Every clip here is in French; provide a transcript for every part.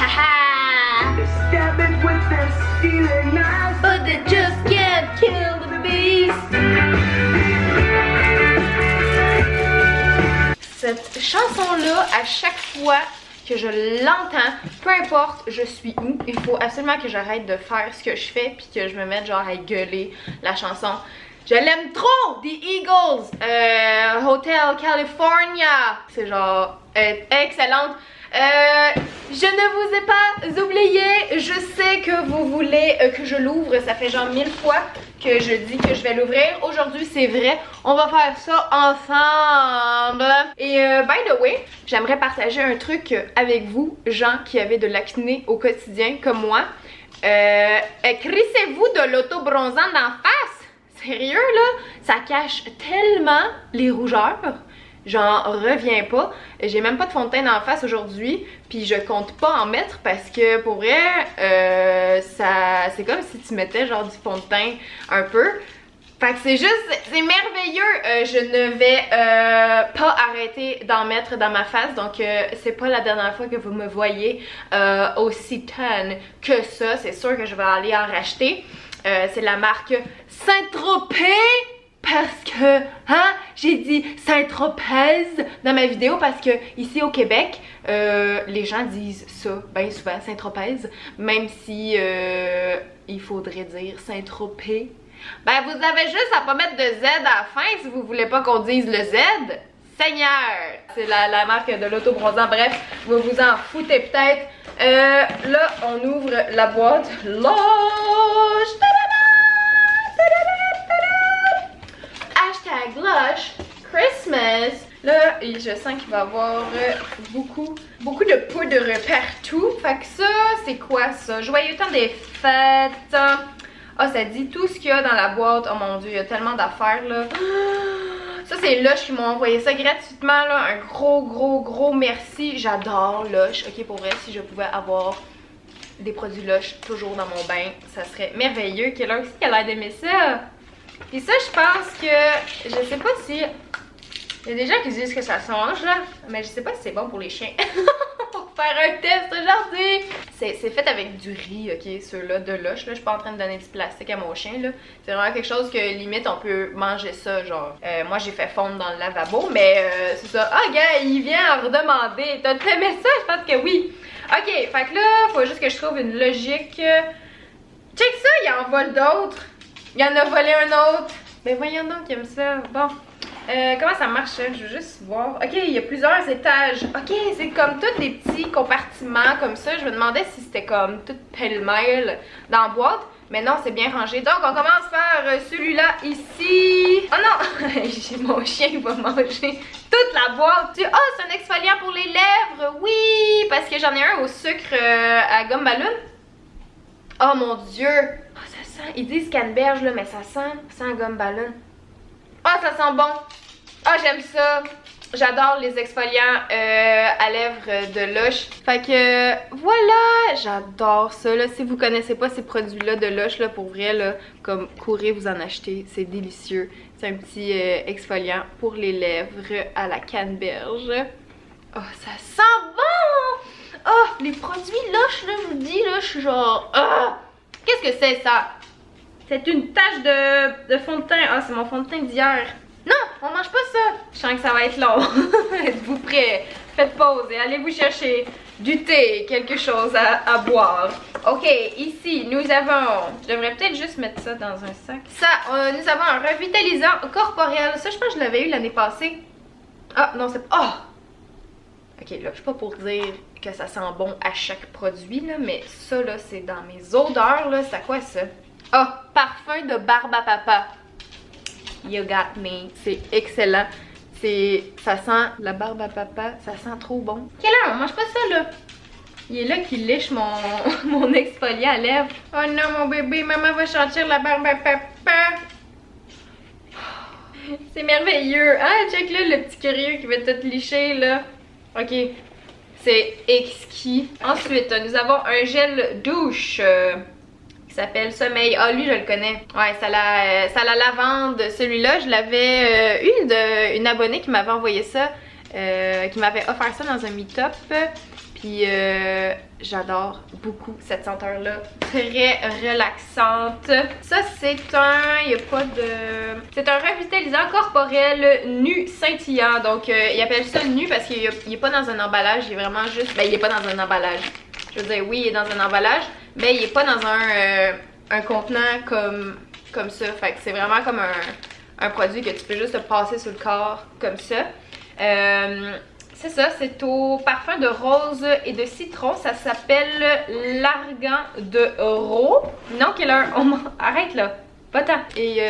Haha! But they just can't kill the beast. Cette chanson-là, à chaque fois que je l'entends, peu importe je suis où, il faut absolument que j'arrête de faire ce que je fais puis que je me mette genre à gueuler la chanson. Je l'aime trop! The Eagles, Hotel California. C'est genre excellente. Je ne vous ai pas oublié. Je sais que vous voulez que je l'ouvre. Ça fait genre 1000 fois que je dis que je vais l'ouvrir. Aujourd'hui, c'est vrai. On va faire ça ensemble. Et by the way, j'aimerais partager un truc avec vous, gens qui avaient de l'acné au quotidien comme moi. Crissez-vous de l'auto-bronzant d'en face. Sérieux là, ça cache tellement les rougeurs. J'en reviens pas. J'ai même pas de fond de teint en face aujourd'hui. Puis je compte pas en mettre parce que pour vrai, c'est comme si tu mettais genre du fond de teint un peu. Fait que c'est juste, c'est merveilleux. Je ne vais pas arrêter d'en mettre dans ma face. Donc c'est pas la dernière fois que vous me voyez aussi tan que ça. C'est sûr que je vais aller en racheter. C'est la marque Saint-Tropez. Parce que, hein, j'ai dit Saint-Tropez dans ma vidéo parce que ici au Québec, les gens disent ça bien souvent, Saint-Tropez, même si il faudrait dire Saint-Tropez. Ben vous avez juste à pas mettre de Z à la fin si vous voulez pas qu'on dise le Z. Seigneur! C'est la marque de l'auto-bronzant, bref, vous vous en foutez peut-être. Là, on ouvre la boîte. Lush! Hashtag Lush Christmas. Là, je sens qu'il va y avoir beaucoup de poudre partout. Fait que ça, c'est quoi ça? Joyeux temps des fêtes. Ah, ça dit tout ce qu'il y a dans la boîte. Oh mon dieu, il y a tellement d'affaires là. Ça, c'est Lush qui m'ont envoyé ça gratuitement là. Un gros merci. J'adore Lush. Ok, pour vrai, si je pouvais avoir des produits Lush toujours dans mon bain, ça serait merveilleux. Quelle heure aussi qu'elle a aimé ça? Puis ça, je pense que, je sais pas si, il y a des gens qui disent que ça change là, mais je sais pas si c'est bon pour les chiens. Pour faire un test aujourd'hui. C'est fait avec du riz, ok, ceux-là de Lush, là, je suis pas en train de donner du plastique à mon chien là. C'est vraiment quelque chose que limite on peut manger ça, genre. Moi j'ai fait fondre dans le lavabo, mais c'est ça. Ah gars, il vient à redemander. T'as aimé ça? Je pense que oui. Ok, fait que là, faut juste que je trouve une logique. Check ça, il en vole d'autres. Il en a volé un autre. Ben voyons donc, il aime ça. Bon. Comment ça marche? Je veux juste voir. Ok, il y a plusieurs étages. Ok, c'est comme tous des petits compartiments comme ça. Je me demandais si c'était comme tout pêle-mêle dans la boîte. Mais non, c'est bien rangé. Donc, on commence par celui-là ici. Oh non! Mon chien va manger toute la boîte. Oh, c'est un exfoliant pour les lèvres. Oui! Parce que j'en ai un au sucre à gomme ballon. Oh mon dieu! Oh, ça sent. Ils disent canneberge là, mais ça sent gomme ballon. Oh, ça sent bon! Oh, j'aime ça! J'adore les exfoliants à lèvres de Lush. Fait que voilà, j'adore ça là. Si vous connaissez pas ces produits-là de Lush là, pour vrai là, comme courez vous en acheter, c'est délicieux. C'est un petit exfoliant pour les lèvres à la canneberge. Oh, ça sent bon! Oh, les produits Lush là, je vous dis là, je suis genre qu'est-ce que c'est ça? C'est une tache de fond de teint. Ah, c'est mon fond de teint d'hier. Non, on mange pas ça. Je sens que ça va être long. Êtes-vous prêts? Faites pause et allez vous chercher du thé, quelque chose à boire. Ok, ici, nous avons... Je devrais peut-être juste mettre ça dans un sac. Ça, nous avons un revitalisant corporel. Ça, je pense que je l'avais eu l'année passée. Ah, non, c'est... Oh! Ok, là, je suis pas pour dire que ça sent bon à chaque produit, là, mais ça, là, c'est dans mes odeurs, là. C'est à quoi, ça? Ah, parfum de barbe à papa. You got me. C'est excellent. Ça sent la barbe à papa. Ça sent trop bon. Quelle heure? On mange pas ça, là. Il est là qui lèche mon exfoliant à lèvres. Oh non, mon bébé. Maman va sentir la barbe à papa. C'est merveilleux. Ah, check là, le petit curieux qui va tout licher, là. Ok. C'est exquis. Ensuite, nous avons un gel douche. Qui s'appelle Sommeil. Ah, lui, je le connais. Ouais, ça la lavande. Celui-là, je l'avais eu d'une abonnée qui m'avait envoyé ça. Qui m'avait offert ça dans un meet-up. Puis j'adore beaucoup cette senteur-là. Très relaxante. Ça, c'est un... Il y a pas de... C'est un revitalisant corporel nu scintillant. Donc, il appelle ça nu parce qu'il est pas dans un emballage. Il est vraiment juste... Ben, il est pas dans un emballage. Je veux dire, oui, il est dans un emballage, mais il est pas dans un contenant comme ça. Fait que c'est vraiment comme un produit que tu peux juste te passer sur le corps comme ça. C'est ça, c'est au parfum de rose et de citron. Ça s'appelle l'Argan de Ro. Non, Killer, arrête là, pas tant. Et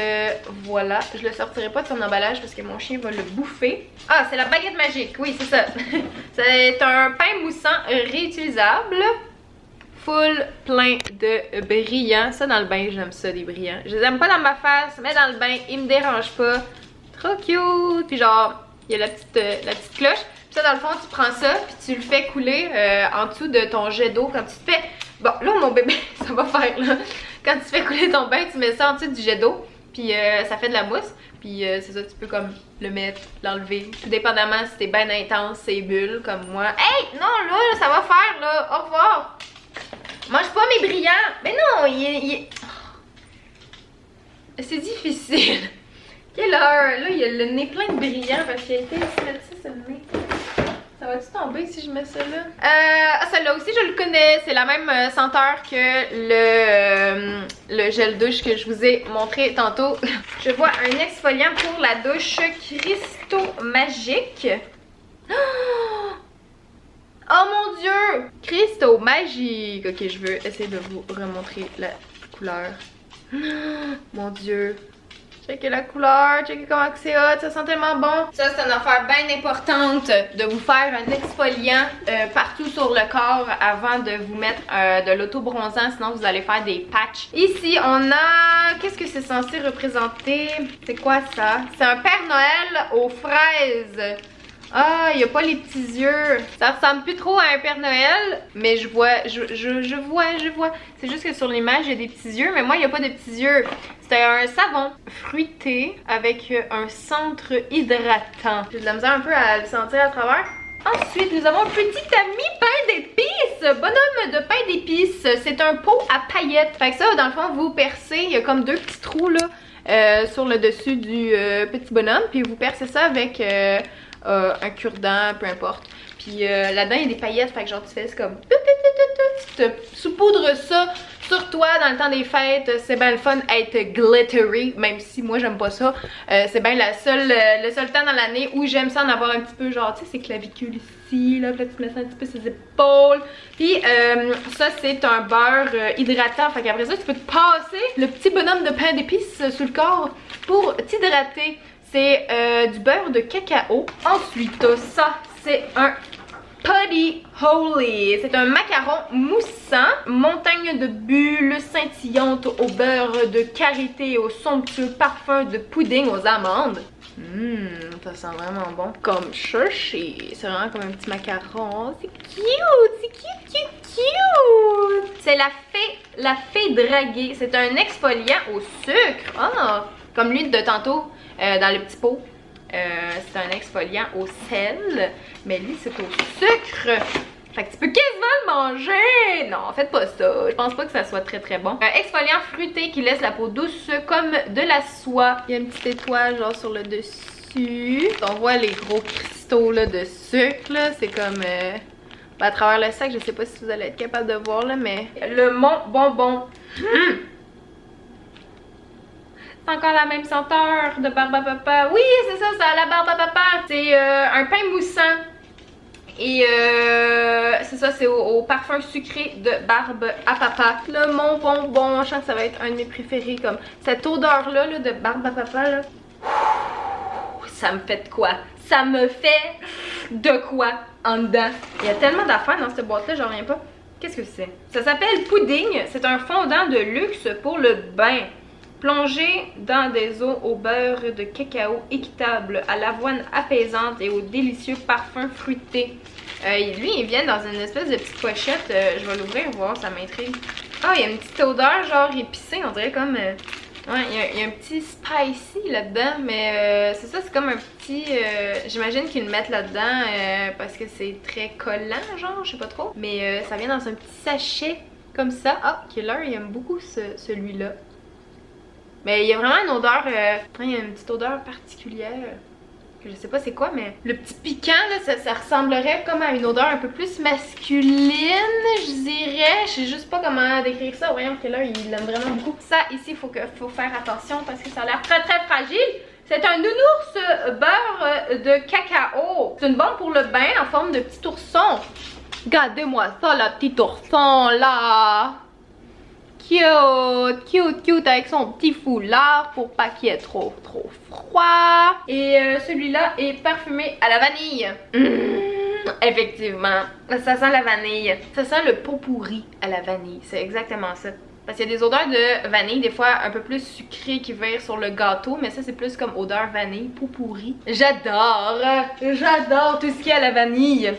voilà, je le sortirai pas de son emballage parce que mon chien va le bouffer. Ah, c'est la baguette magique, oui, c'est ça. C'est un pain moussant réutilisable. Full plein de brillants. Ça dans le bain, j'aime ça, des brillants. Je les aime pas dans ma face, mais dans le bain, ils me dérangent pas. Trop cute. Puis genre, il y a la petite cloche. Puis ça, dans le fond, tu prends ça, puis tu le fais couler en dessous de ton jet d'eau. Quand tu te fais... Bon, là, mon bébé, ça va faire, là. Quand tu fais couler ton bain, tu mets ça en dessous du jet d'eau. Puis ça fait de la mousse. Puis c'est ça, tu peux comme le mettre, l'enlever. Tout dépendamment si t'es bien intense, c'est bulles, comme moi. Hey! Non, là, ça va faire, là. Au revoir! Mange pas mes brillants! Mais non, c'est difficile. Quelle heure? Là, il y a le nez plein de brillants parce qu'il a été se mettre ça sur le nez. Ça va-tu tomber si je mets ça là? Celle-là aussi, je le connais. C'est la même senteur que le gel douche que je vous ai montré tantôt. Je vois un exfoliant pour la douche Cristaux Magique. Oh mon dieu! Cristaux magique! Ok, je veux essayer de vous remontrer la couleur. Mon dieu! Checkez la couleur, checkez comment c'est hot, ça sent tellement bon. Ça, c'est une affaire bien importante de vous faire un exfoliant partout sur le corps avant de vous mettre de l'auto-bronzant, sinon vous allez faire des patchs. Ici, on a... Qu'est-ce que c'est censé représenter? C'est quoi ça? C'est un Père Noël aux fraises. Ah, il n'y a pas les petits yeux. Ça ressemble plus trop à un Père Noël, mais je vois. C'est juste que sur l'image, il y a des petits yeux, mais moi, il n'y a pas de petits yeux. C'est un savon fruité avec un centre hydratant. J'ai de la misère un peu à le sentir à travers. Ensuite, nous avons un petit ami pain d'épices. Bonhomme de pain d'épices. C'est un pot à paillettes. Fait que ça, dans le fond, vous percez. Il y a comme deux petits trous là sur le dessus du petit bonhomme. Puis vous percez ça avec... un cure-dent, peu importe. Puis là-dedans, il y a des paillettes, fait que genre tu fais comme... Tu te saupoudres ça sur toi dans le temps des fêtes. C'est bien le fun être glittery, même si moi j'aime pas ça. C'est bien le seul temps dans l'année où j'aime ça en avoir un petit peu, genre, tu sais, ces clavicules ici, là, puis là tu te mets ça un petit peu sur les épaules. Puis ça, c'est un beurre hydratant, fait qu'après ça, tu peux te passer le petit bonhomme de pain d'épices sur le corps pour t'hydrater. C'est du beurre de cacao. Ensuite, ça, c'est un Putty Holy. C'est un macaron moussant, montagne de bulles scintillantes au beurre de karité et au somptueux parfum de pudding aux amandes. Ça sent vraiment bon. Comme chercher. C'est vraiment comme un petit macaron. C'est cute, c'est cute. C'est la fée draguée. C'est un exfoliant au sucre. Ah, comme l'huile de tantôt. Dans le petit pot, c'est un exfoliant au sel, mais lui c'est au sucre. Fait que tu peux quasiment le manger. Non, faites pas ça. Je pense pas que ça soit très très bon. Un exfoliant fruité qui laisse la peau douce comme de la soie. Il y a une petite étoile genre sur le dessus. On voit les gros cristaux là, de sucre là. C'est comme à travers le sac. Je sais pas si vous allez être capable de voir là, mais le Mont Bonbon. Encore la même senteur de barbe à papa. Oui, c'est ça, ça a la barbe à papa. C'est un pain moussant. Et c'est ça, c'est au parfum sucré de barbe à papa. Le Mont Bonbon, je sens que ça va être un de mes préférés. Comme cette odeur-là là, de barbe à papa. Là. Ça me fait de quoi? Ça me fait de quoi en dedans? Il y a tellement d'affaires dans cette boîte-là, j'en reviens pas. Qu'est-ce que c'est? Ça s'appelle pudding. C'est un fondant de luxe pour le bain. Plongé dans des eaux au beurre de cacao équitable, à l'avoine apaisante et au délicieux parfum fruité. Lui, il vient dans une espèce de petite pochette. Je vais l'ouvrir, voir, ça m'intrigue. Ah, il y a une petite odeur genre épicée, on dirait comme Ouais, il y a un petit spicy là-dedans, mais c'est ça, c'est comme un petit... j'imagine qu'ils le mettent là-dedans parce que c'est très collant, genre, je sais pas trop. Mais ça vient dans un petit sachet comme ça. Ah, Killer, il aime beaucoup celui-là. Mais il y a vraiment une odeur, il y a une petite odeur particulière. Que je sais pas c'est quoi, mais le petit piquant, là, ça ressemblerait comme à une odeur un peu plus masculine, je dirais. Je sais juste pas comment décrire ça. Voyons que là, il l'aime vraiment beaucoup. Ça, ici, faut faire attention parce que ça a l'air très très fragile. C'est un nounours beurre de cacao. C'est une bombe pour le bain en forme de petit ourson. Regardez-moi ça, la petite ourson, là. Cute, cute, cute avec son petit foulard pour pas qu'il y ait trop froid. Et celui-là est parfumé à la vanille. Effectivement, ça sent la vanille. Ça sent le pot pourri à la vanille, c'est exactement ça. Parce qu'il y a des odeurs de vanille, des fois un peu plus sucrées qui virent sur le gâteau, mais ça c'est plus comme odeur vanille, pot pourri. J'adore tout ce qui est à la vanille.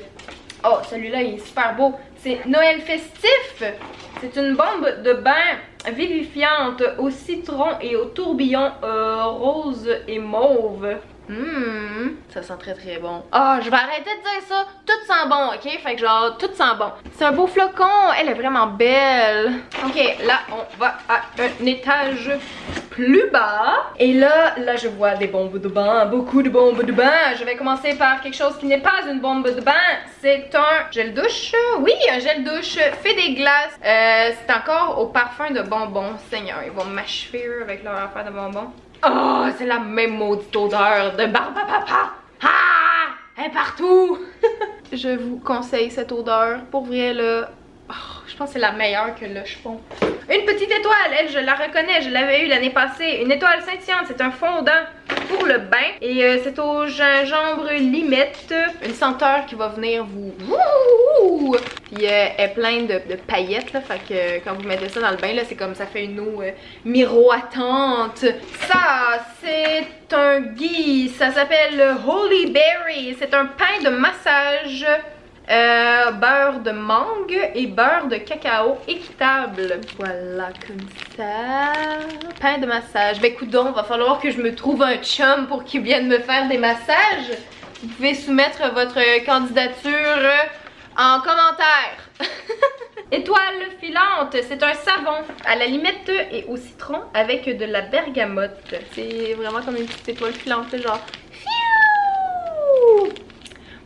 Oh, celui-là il est super beau. C'est Noël festif. C'est une bombe de bain vivifiante au citron et au tourbillon rose et mauve. Ça sent très très bon. Ah, je vais arrêter de dire ça. Tout sent bon, ok? Fait que genre, tout sent bon. C'est un beau flocon. Elle est vraiment belle. Ok, là, on va à un étage plus bas. Et là, je vois des bombes de bain. Beaucoup de bombes de bain. Je vais commencer par quelque chose qui n'est pas une bombe de bain. C'est un gel douche. Oui, un gel douche fait des glaces. C'est encore au parfum de bonbons. Seigneur, ils vont m'achever avec leur affaire de bonbons. Oh, c'est la même maudite odeur de barbe à papa. Ah, elle est partout. Je vous conseille cette odeur. Pour vrai, là, oh, je pense que c'est la meilleure que le chiffon. Une petite étoile, elle, je la reconnais. Je l'avais eu l'année passée. Une étoile scintillante, c'est un fondant pour le bain. Et c'est au gingembre limette. Une senteur qui va venir vous... Puis elle est pleine de paillettes, là, fait que quand vous mettez ça dans le bain, là, c'est comme ça fait une eau miroitante. Ça, c'est un ghee, ça s'appelle Holy Berry. C'est un pain de massage, beurre de mangue et beurre de cacao équitable. Voilà, comme ça. Pain de massage. Ben coudonc, va falloir que je me trouve un chum pour qu'il vienne me faire des massages. Vous pouvez soumettre votre candidature en commentaire. Étoile filante, c'est un savon à la limette et au citron avec de la bergamote. C'est vraiment comme une petite étoile filante, genre. Fiou!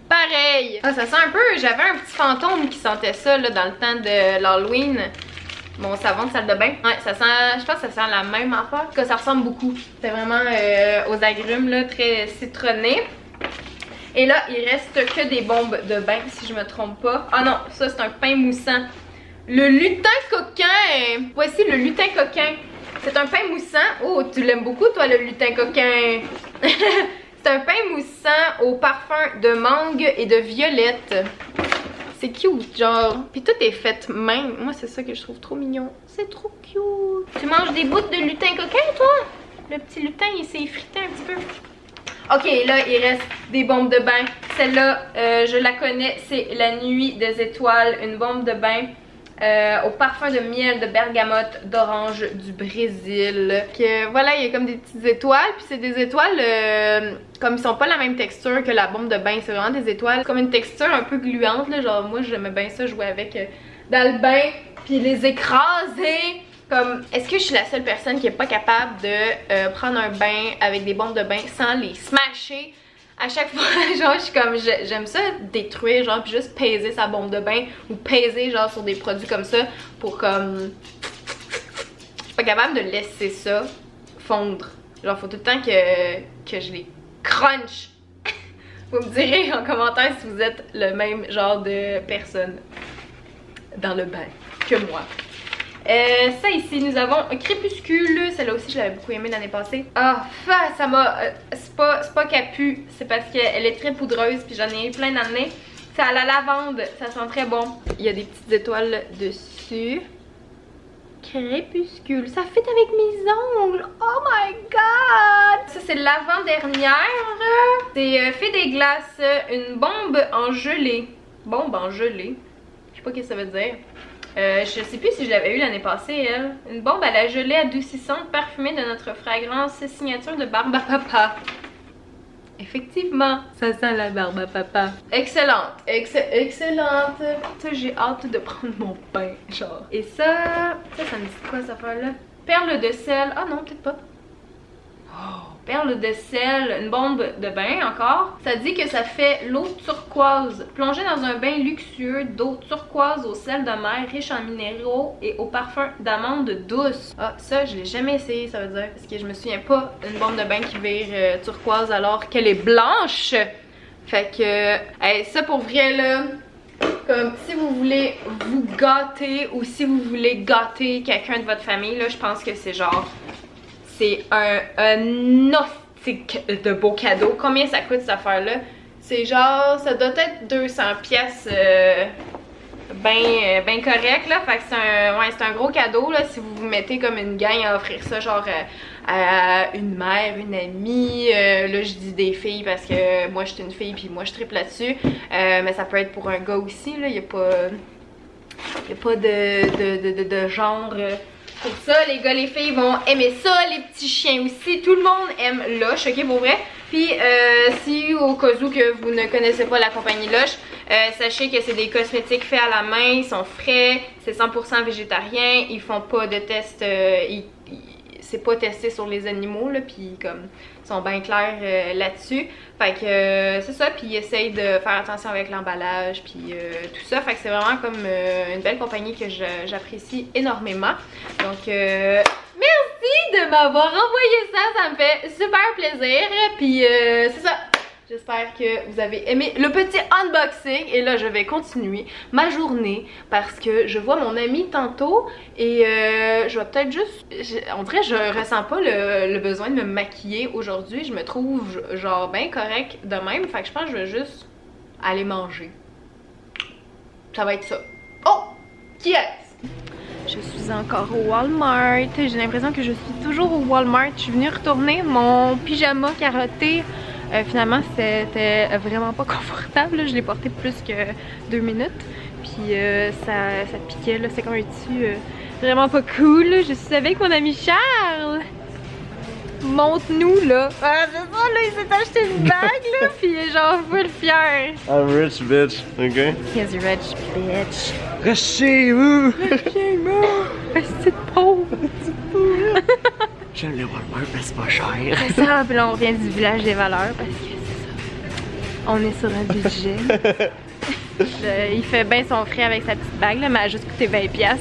Pareil. Ah, ça sent un peu, j'avais un petit fantôme qui sentait ça là, dans le temps de l'Halloween. Mon savon de salle de bain. Ouais, ça sent, je pense que ça sent la même affaire. Que ça ressemble beaucoup. C'est vraiment aux agrumes là, très citronné. Et là, il reste que des bombes de bain, si je me trompe pas. Ah non, ça c'est un pain moussant. Le lutin coquin. Voici le lutin coquin. C'est un pain moussant. Oh, tu l'aimes beaucoup, toi, le lutin coquin. C'est un pain moussant au parfum de mangue et de violette. C'est cute, genre. Puis tout est fait main. Moi, c'est ça que je trouve trop mignon. C'est trop cute. Tu manges des bouts de lutin coquin, toi? Le petit lutin, il s'est effrité un petit peu. Ok, là, il reste des bombes de bain. Celle-là, je la connais, c'est la Nuit des étoiles. Une bombe de bain au parfum de miel de bergamote d'orange du Brésil. Que, voilà, il y a comme des petites étoiles. Puis c'est des étoiles, comme ils sont pas la même texture que la bombe de bain. C'est vraiment des étoiles comme une texture un peu gluante. Là, genre, moi, j'aimais bien ça, jouer avec dans le bain. Puis les écraser. Comme, est-ce que je suis la seule personne qui est pas capable de prendre un bain avec des bombes de bain sans les smasher à chaque fois? Genre, je suis comme, j'aime ça détruire, genre, puis juste peser sa bombe de bain ou peser, genre, sur des produits comme ça pour comme... Je suis pas capable de laisser ça fondre. Genre, faut tout le temps que je les crunch. Vous me direz en commentaire si vous êtes le même genre de personne dans le bain que moi. Ça ici, nous avons un crépuscule. Celle-là aussi, je l'avais beaucoup aimé l'année passée. Ah, ça m'a... c'est pas qu'elle pue, c'est parce qu'elle est très poudreuse. Puis j'en ai eu plein dans le nez. C'est à la lavande, ça sent très bon. Il y a des petites étoiles dessus. Crépuscule, ça fit avec mes ongles. Oh my god! Ça, c'est l'avant-dernière. C'est fait des glaces, une bombe en gelée. Bombe en gelée. Je sais pas ce que ça veut dire. Je sais plus si je l'avais eu l'année passée, elle. Une bombe à la gelée adoucissante parfumée de notre fragrance signature de Barbe à Papa. Effectivement, ça sent la barbe à papa. Excellente, excellente. Ça, j'ai hâte de prendre mon pain, genre. Et ça me dit quoi cette affaire-là? Perle de sel. Ah non, peut-être pas. Oh, perle de sel, une bombe de bain encore. Ça dit que ça fait l'eau turquoise. Plongée dans un bain luxueux d'eau turquoise au sel de mer riche en minéraux et au parfum d'amande douce. Ah, ça, je l'ai jamais essayé, ça veut dire. Parce que je me souviens pas d'une bombe de bain qui vire turquoise alors qu'elle est blanche. Fait que, hey, ça pour vrai là. Comme si vous voulez vous gâter ou si vous voulez gâter quelqu'un de votre famille, là, je pense que c'est genre. C'est un ostique de beau cadeau. Combien ça coûte cette affaire-là? C'est genre, ça doit être 200 pièces ben correct là. Fait que c'est un gros cadeau là si vous vous mettez comme une gang à offrir ça genre à une mère, une amie. Là je dis des filles parce que moi je suis une fille puis moi je triple là-dessus. Mais ça peut être pour un gars aussi là. Y a pas de genre. Pour ça, les gars, les filles vont aimer ça, les petits chiens aussi. Tout le monde aime Lush, ok, pour vrai. Puis, si au cas où que vous ne connaissez pas la compagnie Lush, sachez que c'est des cosmétiques faits à la main, ils sont frais, c'est 100% végétarien, ils font pas de tests, c'est pas testé sur les animaux, là, puis comme, ils sont bien clairs là-dessus. Fait que c'est ça, puis ils essayent de faire attention avec l'emballage, puis tout ça. Fait que c'est vraiment comme une belle compagnie que j'apprécie énormément. Donc, merci de m'avoir envoyé ça, ça me fait super plaisir. Puis c'est ça. J'espère que vous avez aimé le petit unboxing. Et là, je vais continuer ma journée parce que je vois mon ami tantôt. Et je vais peut-être juste... On dirait que je ressens pas le besoin de me maquiller aujourd'hui. Je me trouve genre bien correct de même. Fait que je pense que je vais juste aller manger. Ça va être ça. Oh! Qui est-ce? Je suis encore au Walmart. J'ai l'impression que je suis toujours au Walmart. Je suis venue retourner mon pyjama carotté. Finalement, c'était vraiment pas confortable. Là. Je l'ai porté plus que 2 minutes. Puis ça piquait. C'est comme un tissu vraiment pas cool. Là. Je suis avec mon ami Charles. Montre-nous là. Ah, c'est ça, là, il s'est acheté une bague là. Puis il est genre full fier. I'm rich bitch, ok? He's a rich bitch. Reste chez vous! Reste chez moi! Reste pauvre! J'aime le Walmart, mais c'est pas cher. C'est ça, puis là on revient du village des valeurs parce que c'est ça. On est sur un budget. Il fait bien son frais avec sa petite bague là, mais elle a juste coûté 20$.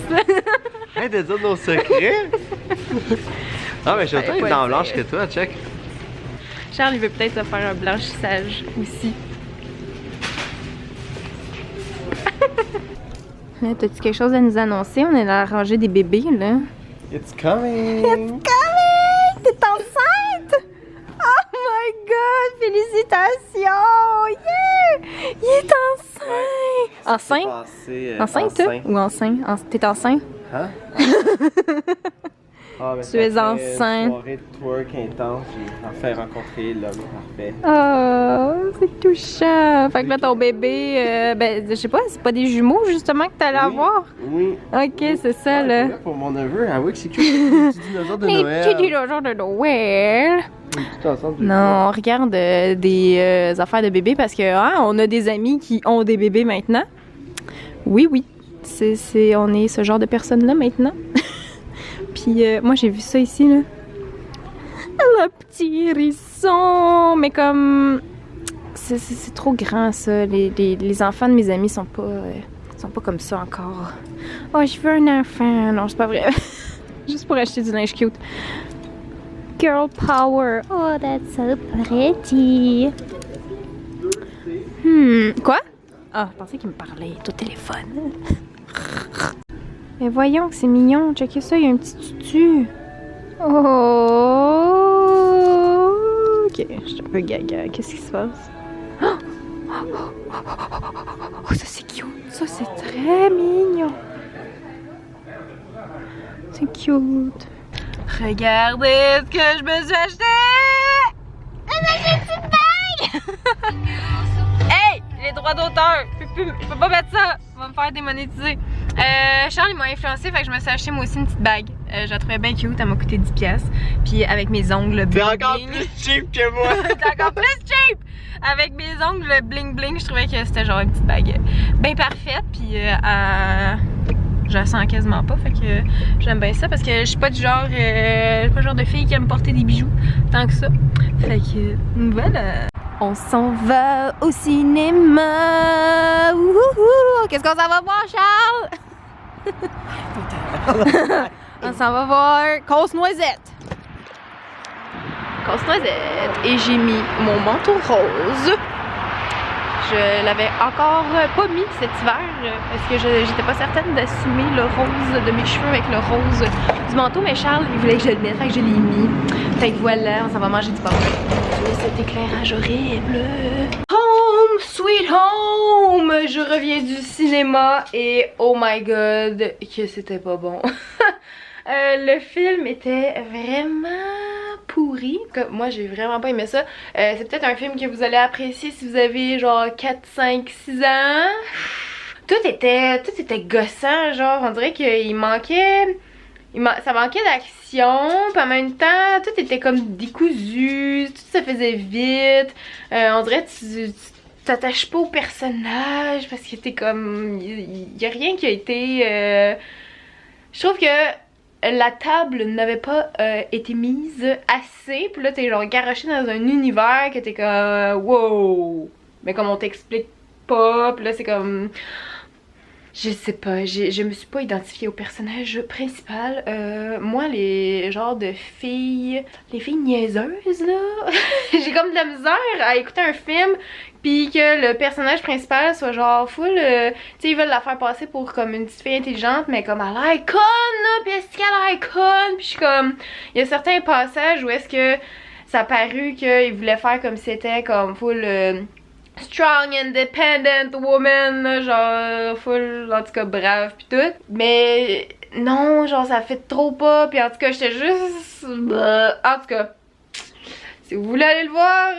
Arrête de dire nos secrets! Ah, mais je suis peut-être dans blanche que toi, check. Charles, il veut peut-être se faire un blanchissage aussi. T'as-tu quelque chose à nous annoncer? On est dans la rangée des bébés, là. It's coming! It's coming! T'es enceinte? Oh my god! Félicitations! Yeah! Il est enceinte! Enceinte? Enceinte, toi? Ou enceinte? T'es enceinte? Hein? Ah, ben, tu es enceinte. Une soirée de twerk intense, j'ai enfin rencontré l'homme parfait. Oh, c'est touchant. Fait que là, ton bébé, ben, je sais pas, c'est pas des jumeaux justement que t'allais avoir? Oui. Ok, c'est ça, là. Pour mon neveu, ah oui, c'est que les petits dinosaures de Noël. Les petits dinosaures de Noël. Ensemble, non, on regarde des affaires de bébés parce que hein, on a des amis qui ont des bébés maintenant. Oui, oui. On est ce genre de personnes-là maintenant. Puis moi j'ai vu ça ici là. Le petit hérisson! Mais comme c'est trop grand ça. Les enfants de mes amis sont pas comme ça encore. Oh je veux un enfant! Non c'est pas vrai. Juste pour acheter du linge cute. Girl power! Oh that's so pretty! Quoi? Ah, je pensais qu'il me parlait au téléphone. Mais voyons que c'est mignon, checkez ça, il y a un petit tutu. Oh! Ok, je suis un peu gaga, qu'est-ce qui se passe? Oh, ça c'est cute, ça c'est très mignon. C'est cute. Regardez ce que je me suis acheté! Une petite bague! Hey! Les droits d'auteur! Je peux pas mettre ça! On va me faire démonétiser. Charles il m'a influencé, fait que je me suis acheté moi aussi une petite bague. Je la trouvais bien cute, elle m'a coûté 10$. Puis avec mes ongles bling. T'es encore plus cheap que moi! T'es encore plus cheap! Avec mes ongles bling bling, je trouvais que c'était genre une petite bague bien parfaite. Puis je la sens quasiment pas, fait que j'aime bien ça parce que je suis pas du genre, pas le genre de fille qui aime porter des bijoux tant que ça. Fait que voilà. On s'en va au cinéma. Qu'est-ce qu'on s'en va voir, Charles? On s'en va voir Casse-Noisette. Casse-Noisette. Et j'ai mis mon manteau rose. Je l'avais encore pas mis cet hiver parce que j'étais pas certaine d'assumer le rose de mes cheveux avec le rose du manteau, mais Charles il voulait que je le mette, fait que je l'ai mis. Fait que voilà, on s'en va manger du popcorn. Cet éclairage horrible. Home, sweet home! Je reviens du cinéma et oh my god, que c'était pas bon. Le film était vraiment pourri. Moi j'ai vraiment pas aimé ça. C'est peut-être un film que vous allez apprécier si vous avez genre 4, 5, 6 ans. Tout était gossant, genre on dirait qu'il manquait... ça manquait d'action, puis en même temps tout était comme décousu, tout se faisait vite. On dirait que tu t'attaches pas au personnage parce que t'es comme... Il y a rien qui a été... Je trouve que la table n'avait pas été mise assez, puis là t'es genre garoché dans un univers que t'es comme wow, mais comme on t'explique pas, puis là c'est comme je sais pas, je me suis pas identifiée au personnage principal. Moi les genres de filles, les filles niaiseuses là, j'ai comme de la misère à écouter un film pis que le personnage principal soit genre full, tu sais ils veulent la faire passer pour comme une petite fille intelligente mais comme elle a l'air conne là, pis est-ce qu'elle a l'air conne, pis je suis comme, il y a certains passages où est-ce que ça a paru qu'ils voulaient faire comme si c'était comme full strong independent woman, genre full en tout cas brave pis tout, mais non genre ça fait trop pas, pis en tout cas j'étais juste en tout cas. Si vous voulez aller le voir,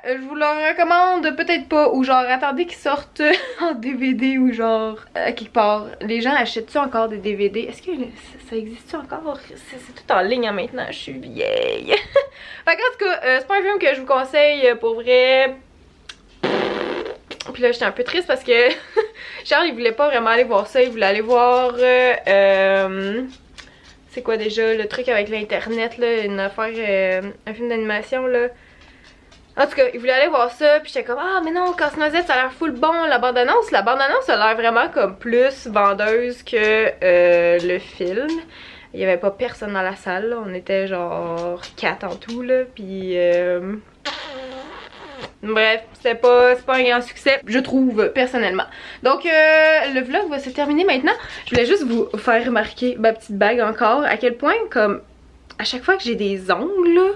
je vous le recommande, peut-être pas, ou genre attendez qu'il sorte en DVD ou genre quelque part. Les gens achètent-tu encore des DVD? Est-ce que ça existe encore? C'est tout en ligne hein, maintenant, je suis vieille. Fait qu'en tout cas, c'est pas un film que je vous conseille pour vrai. Puis là j'étais un peu triste parce que Charles il voulait pas vraiment aller voir ça, il voulait aller voir... c'est quoi déjà le truc avec l'internet là, une affaire, un film d'animation là. En tout cas, il voulait aller voir ça, puis j'étais comme ah mais non, Casse-Noisette ça a l'air full bon, la bande-annonce a l'air vraiment comme plus vendeuse que le film. Il y avait pas personne dans la salle, là. On était genre 4 en tout là, puis bref, c'est pas un grand succès, je trouve, personnellement. Donc, le vlog va se terminer maintenant. Je voulais juste vous faire remarquer ma petite bague encore, à quel point, comme, à chaque fois que j'ai des ongles, là,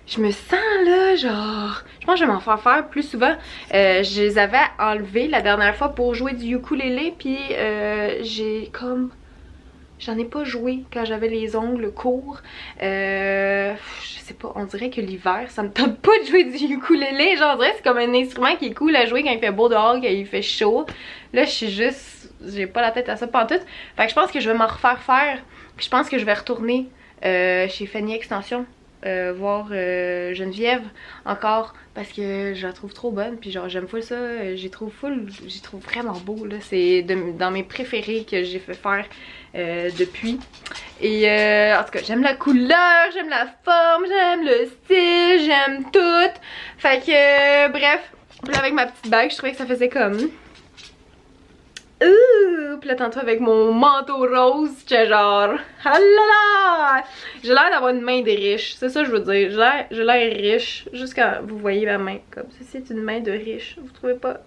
je me sens, là, genre... Je pense que je vais m'en faire plus souvent. Je les avais enlevés la dernière fois pour jouer du ukulélé, puis j'ai comme... J'en ai pas joué quand j'avais les ongles courts. Je sais pas, on dirait que l'hiver, ça me tente pas de jouer du ukulélé. Genre, on dirait que c'est comme un instrument qui est cool à jouer quand il fait beau dehors, quand il fait chaud. Là, je suis juste... J'ai pas la tête à ça pantoute. Fait que je pense que je vais m'en refaire faire. Puis je pense que je vais retourner chez Fanny Extension. Voir Geneviève encore parce que je la trouve trop bonne, puis genre j'aime full ça, j'y trouve vraiment beau là, c'est dans mes préférés que j'ai fait faire depuis, et en tout cas j'aime la couleur, j'aime la forme, j'aime le style, j'aime tout, fait que bref, là avec ma petite bague je trouvais que ça faisait comme puis là tantôt avec mon manteau rose, j'étais genre ah là là, j'ai l'air d'avoir une main de riche, c'est ça que je veux dire, j'ai l'air riche, juste quand vous voyez ma main, comme ça c'est une main de riche, vous trouvez pas?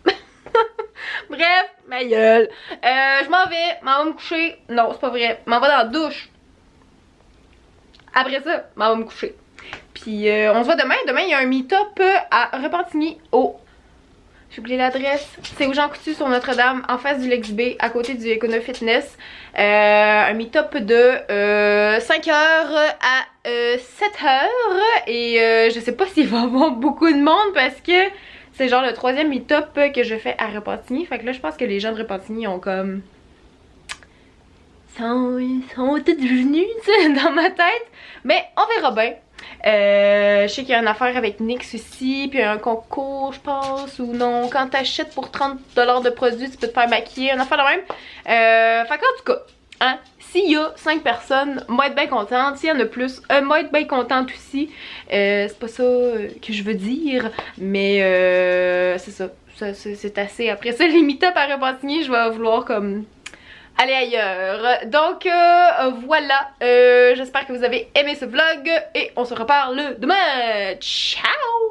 Bref, ma gueule, je m'en vais me coucher, non c'est pas vrai, m'en vais dans la douche, après ça, m'en vais me coucher, puis on se voit demain, il y a un meet-up à Repentigny au... J'ai oublié l'adresse. C'est au Jean Coutu sur Notre-Dame, en face du Lex B, à côté du Econo Fitness. Un meet-up de 5h à 7h. Et je sais pas s'il va y avoir beaucoup de monde parce que c'est genre le 3e meet-up que je fais à Repentigny. Fait que là, je pense que les gens de Repentigny ont comme sont toutes venues, tu sais, dans ma tête. Mais on verra bien. Je sais qu'il y a une affaire avec NYX aussi, puis un concours, je pense, ou non. Quand t'achètes pour 30$ de produits, tu peux te faire maquiller, une affaire de même. Fait qu'en tout cas, hein, s'il y a 5 personnes, moi être bien contente. S'il y en a plus, moi être bien contente aussi. C'est pas ça que je veux dire, mais c'est ça. C'est assez. Après ça, les meet-up à Repentigny, je vais vouloir comme aller ailleurs. Donc voilà, j'espère que vous avez aimé ce vlog et on se reparle demain. Ciao!